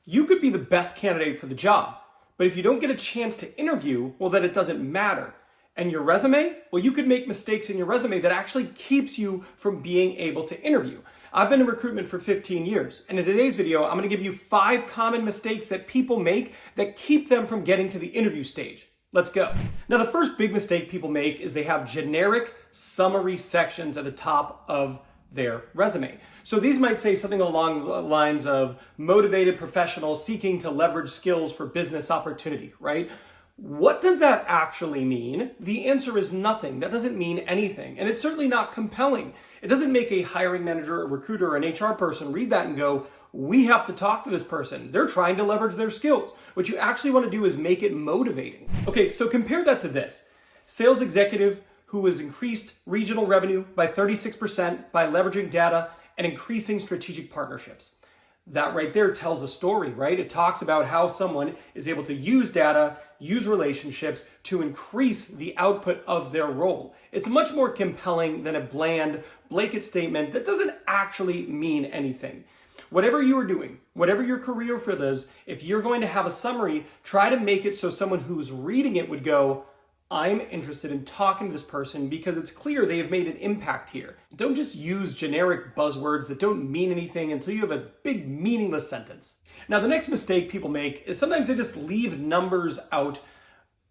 You could be the best candidate for the job, but if you don't get a chance to interview, well, then it doesn't matter. And your resume? Well, you could make mistakes in your resume that actually keeps you from being able to interview. I've been in recruitment for 15 years, and in today's video, I'm going to give you 5 common mistakes that people make that keep them from getting to the interview stage. Let's go. Now, the first big mistake people make is they have generic summary sections at the top of their resume. So these might say something along the lines of motivated professional seeking to leverage skills for business opportunity, right? What does that actually mean? The answer is nothing. That doesn't mean anything. And it's certainly not compelling. It doesn't make a hiring manager, a recruiter, or an HR person read that and go, we have to talk to this person. They're trying to leverage their skills. What you actually want to do is make it motivating. Okay, so compare that to this. Sales executive who has increased regional revenue by 36% by leveraging data and increasing strategic partnerships. That right there tells a story, right? It talks about how someone is able to use data, use relationships to increase the output of their role. It's much more compelling than a bland blanket statement that doesn't actually mean anything. Whatever you are doing, whatever your career field is, if you're going to have a summary, try to make it so someone who's reading it would go, I'm interested in talking to this person because it's clear they have made an impact here. Don't just use generic buzzwords that don't mean anything until you have a big meaningless sentence. Now, the next mistake people make is sometimes they just leave numbers out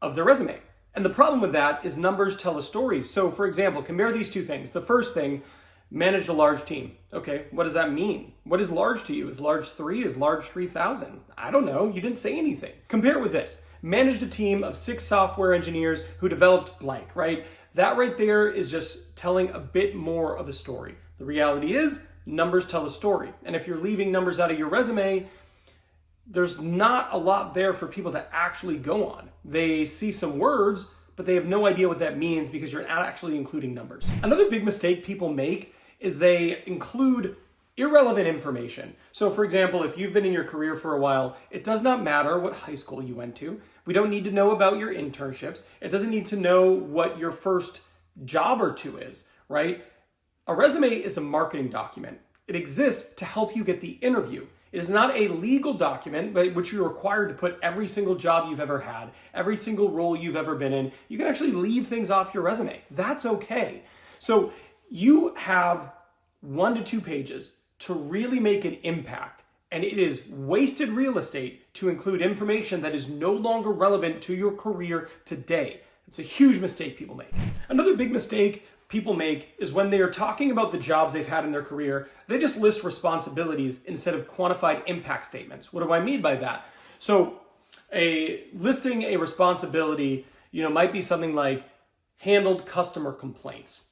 of their resume. And the problem with that is numbers tell a story. So for example, compare these two things. The first thing, managed a large team. Okay, what does that mean? What is large to you? Is large 3? Is large 3,000? I don't know. You didn't say anything. Compare it with this. Managed a team of 6 software engineers who developed blank, right? That right there is just telling a bit more of a story. The reality is numbers tell a story. And if you're leaving numbers out of your resume, there's not a lot there for people to actually go on. They see some words, but they have no idea what that means because you're not actually including numbers. Another big mistake people make is they include irrelevant information. So for example, if you've been in your career for a while, it does not matter what high school you went to. We don't need to know about your internships. It doesn't need to know what your first job or two is, right? A resume is a marketing document. It exists to help you get the interview. It is not a legal document, but which you're required to put every single job you've ever had, every single role you've ever been in. You can actually leave things off your resume. That's okay. So you have 1 to 2 pages to really make an impact. And it is wasted real estate to include information that is no longer relevant to your career today. It's a huge mistake people make. Another big mistake people make is when they are talking about the jobs they've had in their career, they just list responsibilities instead of quantified impact statements. What do I mean by that? So listing a responsibility, might be something like handled customer complaints.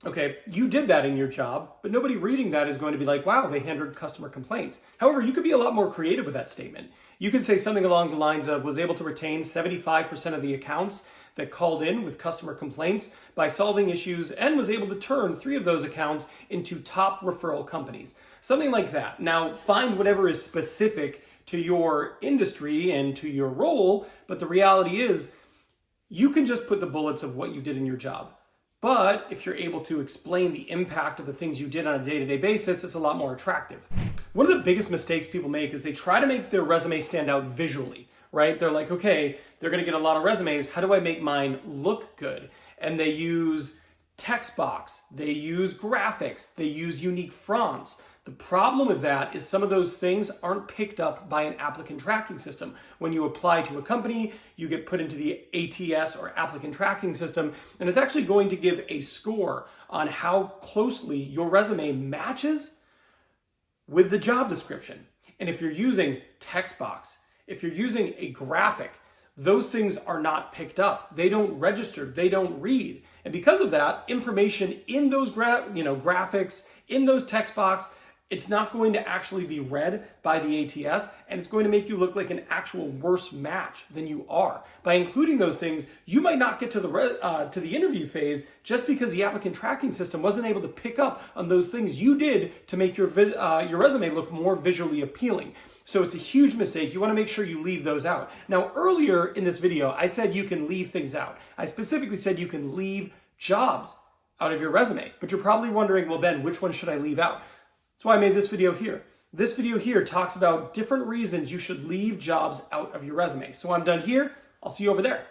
Okay, you did that in your job, but nobody reading that is going to be like, wow, they handled customer complaints. However, you could be a lot more creative with that statement. You could say something along the lines of was able to retain 75% of the accounts that called in with customer complaints by solving issues and was able to turn 3 of those accounts into top referral companies. Something like that. Now, find whatever is specific to your industry and to your role, but the reality is you can just put the bullets of what you did in your job. But if you're able to explain the impact of the things you did on a day-to-day basis, it's a lot more attractive. One of the biggest mistakes people make is they try to make their resume stand out visually, right? They're like, okay, they're going to get a lot of resumes. How do I make mine look good? And they use text box, they use graphics, they use unique fonts. The problem with that is some of those things aren't picked up by an applicant tracking system. When you apply to a company, you get put into the ATS or applicant tracking system, and it's actually going to give a score on how closely your resume matches with the job description. And if you're using text box, if you're using a graphic, those things are not picked up. They don't register, they don't read. And because of that, information in those graphics, in those text box, it's not going to actually be read by the ATS, and it's going to make you look like an actual worse match than you are. By including those things, you might not get to the interview phase just because the applicant tracking system wasn't able to pick up on those things you did to make your resume look more visually appealing. So it's a huge mistake. You want to make sure you leave those out. Now, earlier in this video, I said you can leave things out. I specifically said you can leave jobs out of your resume, but you're probably wondering, well, Ben, which one should I leave out? That's why I made this video here. This video here talks about different reasons you should leave jobs out of your resume. So I'm done here. I'll see you over there.